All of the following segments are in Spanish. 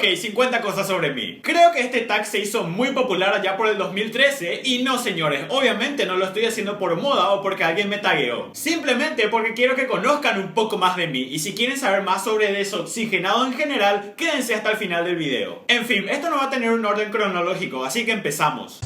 Ok, 50 cosas sobre mí. Creo que este tag se hizo muy popular allá por el 2013 y no, señores, obviamente no lo estoy haciendo por moda o porque alguien me tagueó. Simplemente porque quiero que conozcan un poco más de mí y si quieren saber más sobre desoxigenado en general, quédense hasta el final del video. En fin, esto no va a tener un orden cronológico, así que empezamos.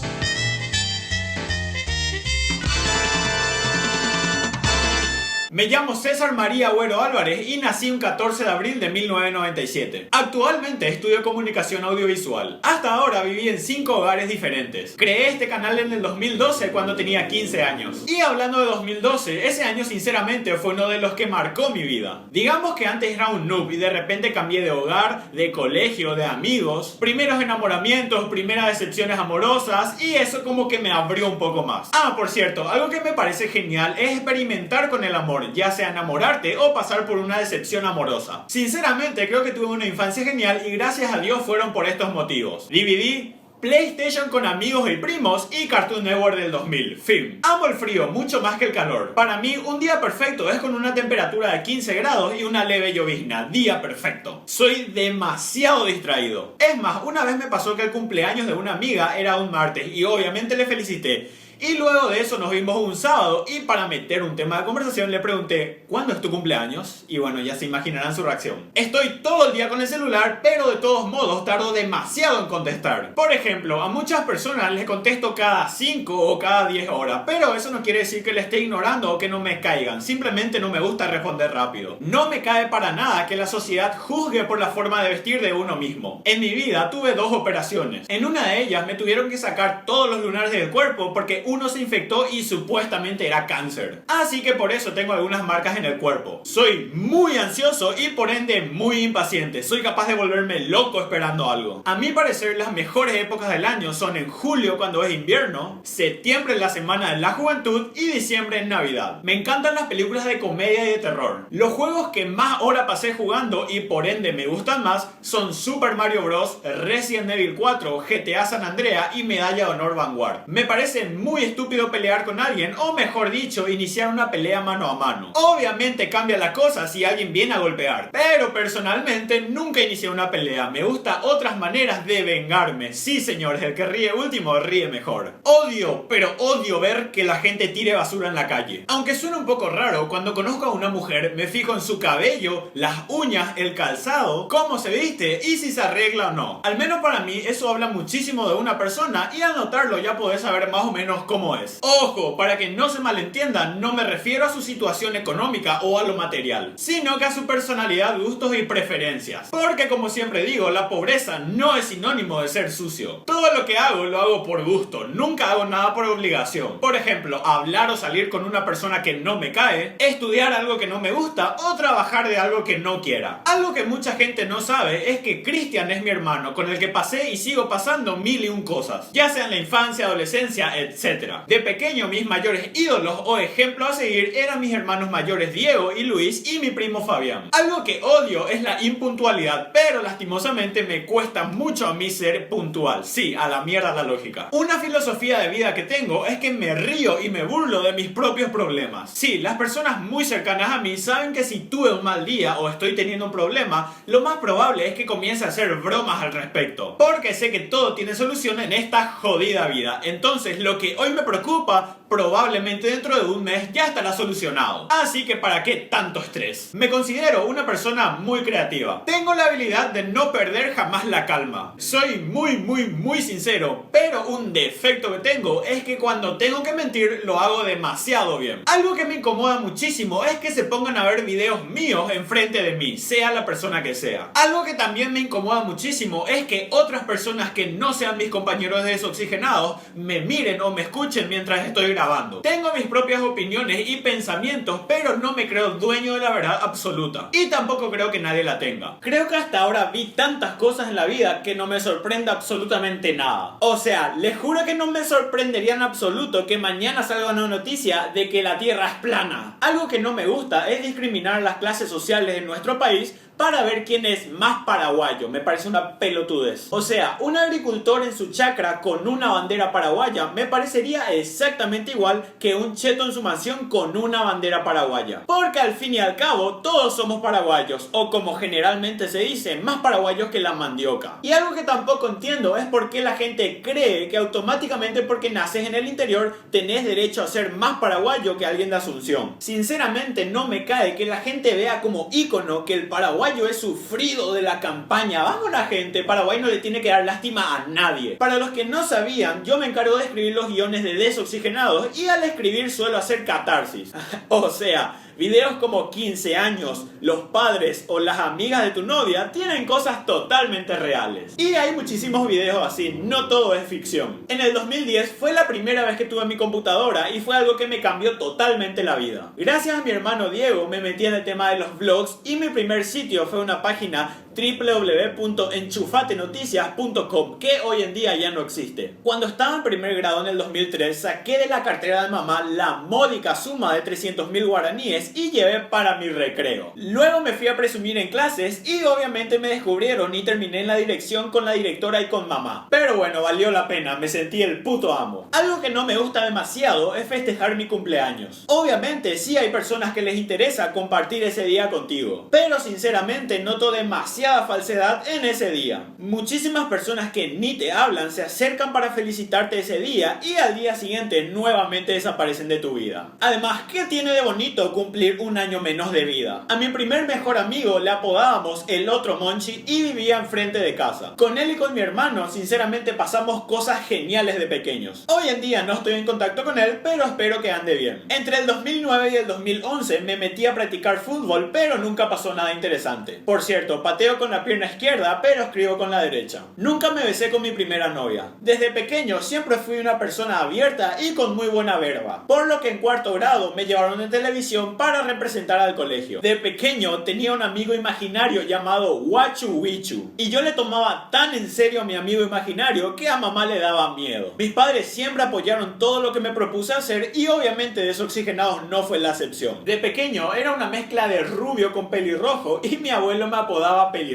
Me llamo César María Agüero Álvarez y nací un 14 de abril de 1997. Actualmente estudio comunicación audiovisual. Hasta ahora viví en 5 hogares diferentes. Creé este canal en el 2012 cuando tenía 15 años. Y hablando de 2012, ese año sinceramente fue uno de los que marcó mi vida. Digamos que antes era un noob y de repente cambié de hogar, de colegio, de amigos, primeros enamoramientos, primeras decepciones amorosas y eso como que me abrió un poco más. Ah, por cierto, algo que me parece genial es experimentar con el amor, ya sea enamorarte o pasar por una decepción amorosa. Sinceramente creo que tuve una infancia genial y gracias a Dios fueron por estos motivos. DVD, PlayStation con amigos y primos y Cartoon Network del 2000. Fin. Amo el frío mucho más que el calor. Para mí un día perfecto es con una temperatura de 15 grados y una leve llovizna. Día perfecto. Soy demasiado distraído. Es más, una vez me pasó que el cumpleaños de una amiga era un martes y obviamente le felicité. Y luego de eso nos vimos un sábado y para meter un tema de conversación le pregunté ¿cuándo es tu cumpleaños? Y bueno, ya se imaginarán su reacción. Estoy todo el día con el celular, pero de todos modos tardo demasiado en contestar. Por ejemplo, a muchas personas les contesto cada 5 o cada 10 horas, pero eso no quiere decir que le esté ignorando o que no me caigan. Simplemente no me gusta responder rápido. No me cae para nada que la sociedad juzgue por la forma de vestir de uno mismo. En mi vida tuve 2 operaciones. En una de ellas me tuvieron que sacar todos los lunares del cuerpo porque uno se infectó y supuestamente era cáncer. Así que por eso tengo algunas marcas en el cuerpo. Soy muy ansioso y por ende muy impaciente. Soy capaz de volverme loco esperando algo. A mi parecer las mejores épocas del año son en julio cuando es invierno, septiembre en la semana de la juventud y diciembre en Navidad. Me encantan las películas de comedia y de terror. Los juegos que más hora pasé jugando y por ende me gustan más son Super Mario Bros, Resident Evil 4, GTA San Andreas y Medalla de Honor Vanguard. Me parece muy estúpido pelear con alguien o mejor dicho iniciar una pelea mano a mano. Obviamente cambia la cosa si alguien viene a golpear, pero personalmente nunca inicié una pelea. Me gusta otras maneras de vengarme. Sí señores, el que ríe último ríe mejor. Odio, pero odio ver que la gente tire basura en la calle. Aunque suena un poco raro, cuando conozco a una mujer me fijo en su cabello, las uñas, el calzado, cómo se viste y si se arregla o no. Al menos para mí eso habla muchísimo de una persona y al notarlo ya podés saber más o menos cómo es. Ojo, para que no se malentienda, no me refiero a su situación económica o a lo material, sino que a su personalidad, gustos y preferencias. Porque como siempre digo, la pobreza no es sinónimo de ser sucio. Todo lo que hago lo hago por gusto, nunca hago nada por obligación. Por ejemplo, hablar o salir con una persona que no me cae, estudiar algo que no me gusta o trabajar de algo que no quiera. Algo que mucha gente no sabe es que Cristian es mi hermano, con el que pasé y sigo pasando 1001 cosas, ya sea en la infancia, adolescencia, etc. De pequeño mis mayores ídolos o ejemplos a seguir eran mis hermanos mayores Diego y Luis y mi primo Fabián. Algo que odio es la impuntualidad, pero lastimosamente me cuesta mucho a mí ser puntual. Sí, a la mierda la lógica. Una filosofía de vida que tengo es que me río y me burlo de mis propios problemas. Sí, las personas muy cercanas a mí saben que si tuve un mal día o estoy teniendo un problema, lo más probable es que comience a hacer bromas al respecto, porque sé que todo tiene solución en esta jodida vida. Entonces lo que hoy me preocupa probablemente dentro de un mes ya estará solucionado. Así que ¿para qué tanto estrés? Me considero una persona muy creativa. Tengo la habilidad de no perder jamás la calma. Soy muy sincero, pero un defecto que tengo es que cuando tengo que mentir lo hago demasiado bien. Algo que me incomoda muchísimo es que se pongan a ver videos míos enfrente de mí, sea la persona que sea. Algo que también me incomoda muchísimo es que otras personas que no sean mis compañeros de desoxigenados me miren o me escuchen mientras estoy grabando. Tengo mis propias opiniones y pensamientos, pero no me creo dueño de la verdad absoluta. Y tampoco creo que nadie la tenga. Creo que hasta ahora vi tantas cosas en la vida que no me sorprende absolutamente nada. O sea, les juro que no me sorprendería en absoluto que mañana salga una noticia de que la Tierra es plana. Algo que no me gusta es discriminar a las clases sociales de nuestro país para ver quién es más paraguayo. Me parece una pelotudez. O sea, un agricultor en su chacra con una bandera paraguaya me parecería exactamente igual que un cheto en su mansión con una bandera paraguaya. Porque al fin y al cabo, todos somos paraguayos, o como generalmente se dice, más paraguayos que la mandioca. Y algo que tampoco entiendo es por qué la gente cree que automáticamente porque naces en el interior tenés derecho a ser más paraguayo que alguien de Asunción. Sinceramente no me cae que la gente vea como ícono que el paraguayo es sufrido de la campaña. Vamos la gente, Paraguay no le tiene que dar lástima a nadie. Para los que no sabían, yo me encargo de escribir los guiones de Desoxigenados y al escribir suelo hacer catarsis. O sea, videos como 15 años, los padres o las amigas de tu novia tienen cosas totalmente reales. Y hay muchísimos videos así, no todo es ficción. En el 2010 fue la primera vez que tuve mi computadora y fue algo que me cambió totalmente la vida. Gracias a mi hermano Diego me metí en el tema de los vlogs y mi primer sitio fue una página www.enchufatenoticias.com, que hoy en día ya no existe. Cuando estaba en primer grado en el 2003 saqué de la cartera de mamá la módica suma de 300.000 guaraníes y llevé para mi recreo. Luego me fui a presumir en clases y obviamente me descubrieron y terminé en la dirección con la directora y con mamá. Pero bueno, valió la pena, me sentí el puto amo. Algo que no me gusta demasiado es festejar mi cumpleaños. Obviamente sí hay personas que les interesa compartir ese día contigo, pero sinceramente noto demasiada falsedad en ese día. Muchísimas personas que ni te hablan se acercan para felicitarte ese día y al día siguiente nuevamente desaparecen de tu vida. Además, ¿qué tiene de bonito cumplir un año menos de vida? A mi primer mejor amigo le apodábamos el otro Monchi y vivía enfrente de casa. Con él y con mi hermano sinceramente pasamos cosas geniales de pequeños. Hoy en día no estoy en contacto con él, pero espero que ande bien. Entre el 2009 y el 2011 me metí a practicar fútbol, pero nunca pasó nada interesante. Por cierto, pateo con la pierna izquierda, pero escribo con la derecha. Nunca me besé con mi primera novia. Desde pequeño siempre fui una persona abierta y con muy buena verba, por lo que en cuarto grado me llevaron en televisión para representar al colegio. De pequeño tenía un amigo imaginario llamado Huachu Wichu, y yo le tomaba tan en serio a mi amigo imaginario que a mamá le daba miedo. Mis padres siempre apoyaron todo lo que me propuse hacer y obviamente Desoxigenados no fue la excepción. De pequeño era una mezcla de rubio con pelirrojo y mi abuelo me apodaba pelirrojo.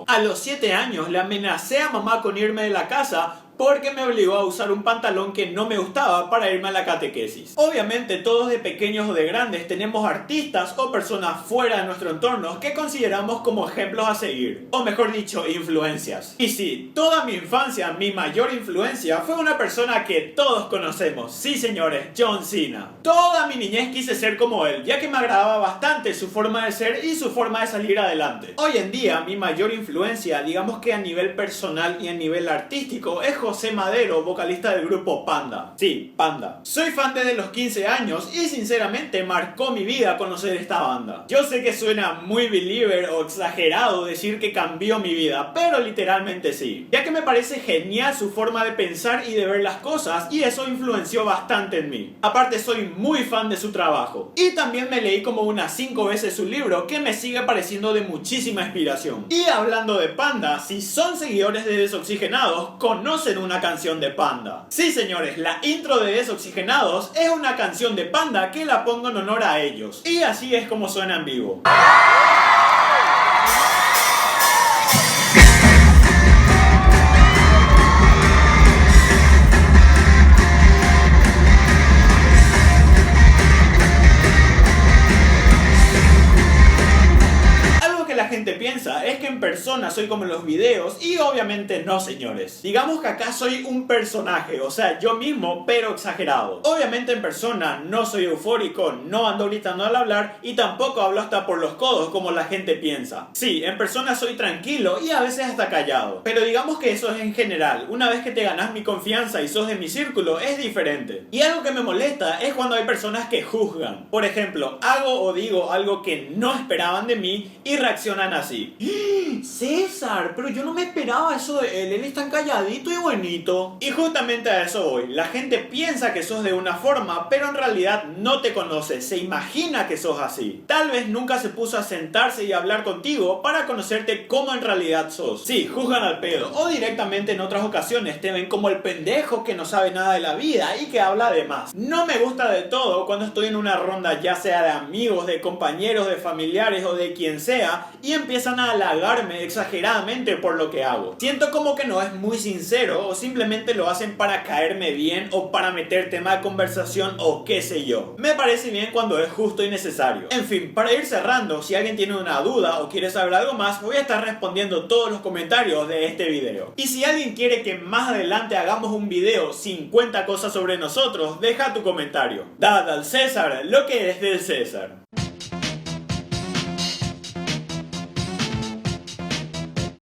A los 7 años le amenacé a mamá con irme de la casa porque me obligó a usar un pantalón que no me gustaba para irme a la catequesis. Obviamente todos de pequeños o de grandes tenemos artistas o personas fuera de nuestro entorno que consideramos como ejemplos a seguir, o mejor dicho, influencias. Y sí, toda mi infancia, mi mayor influencia fue una persona que todos conocemos. Sí señores, John Cena. Toda mi niñez quise ser como él, ya que me agradaba bastante su forma de ser y su forma de salir adelante. Hoy en día mi mayor influencia, digamos que a nivel personal y a nivel artístico, es José Madero, vocalista del grupo Panda. Sí, Panda. Soy fan desde los 15 años y sinceramente marcó mi vida conocer esta banda. Yo sé que suena muy believer o exagerado decir que cambió mi vida, pero literalmente sí, ya que me parece genial su forma de pensar y de ver las cosas y eso influenció bastante en mí. Aparte soy muy fan de su trabajo y también me leí como unas 5 veces su libro que me sigue pareciendo de muchísima inspiración. Y hablando de Panda, si son seguidores de Desoxigenados, conocen una canción de Panda. Sí señores, la intro de Desoxigenados es una canción de Panda que la pongo en honor a ellos. Y así es como suena en vivo. Piensa es que en persona soy como en los videos y obviamente no señores. Digamos que acá soy un personaje, o sea yo mismo pero exagerado. Obviamente en persona no soy eufórico, no ando gritando al hablar y tampoco hablo hasta por los codos como la gente piensa. Sí, en persona soy tranquilo y a veces hasta callado, pero digamos que eso es en general. Una vez que te ganas mi confianza y sos de mi círculo es diferente. Y algo que me molesta es cuando hay personas que juzgan. Por ejemplo, hago o digo algo que no esperaban de mí y reaccionan así. César, pero yo no me esperaba eso de él es tan calladito y bonito. Y justamente a eso voy. La gente piensa que sos de una forma, pero en realidad no te conoce, se imagina que sos así. Tal vez nunca se puso a sentarse y a hablar contigo para conocerte como en realidad sos. Sí, juzgan al pedo, o directamente en otras ocasiones te ven como el pendejo que no sabe nada de la vida y que habla de más. No me gusta de todo cuando estoy en una ronda, ya sea de amigos, de compañeros, de familiares o de quien sea, y empiezan a a halagarme exageradamente por lo que hago. Siento como que no es muy sincero o simplemente lo hacen para caerme bien o para meter tema de conversación o qué sé yo. Me parece bien cuando es justo y necesario. En fin, para ir cerrando, si alguien tiene una duda o quiere saber algo más, voy a estar respondiendo todos los comentarios de este video. Y si alguien quiere que más adelante hagamos un video 50 cosas sobre nosotros, deja tu comentario. Dad al César lo que es del César.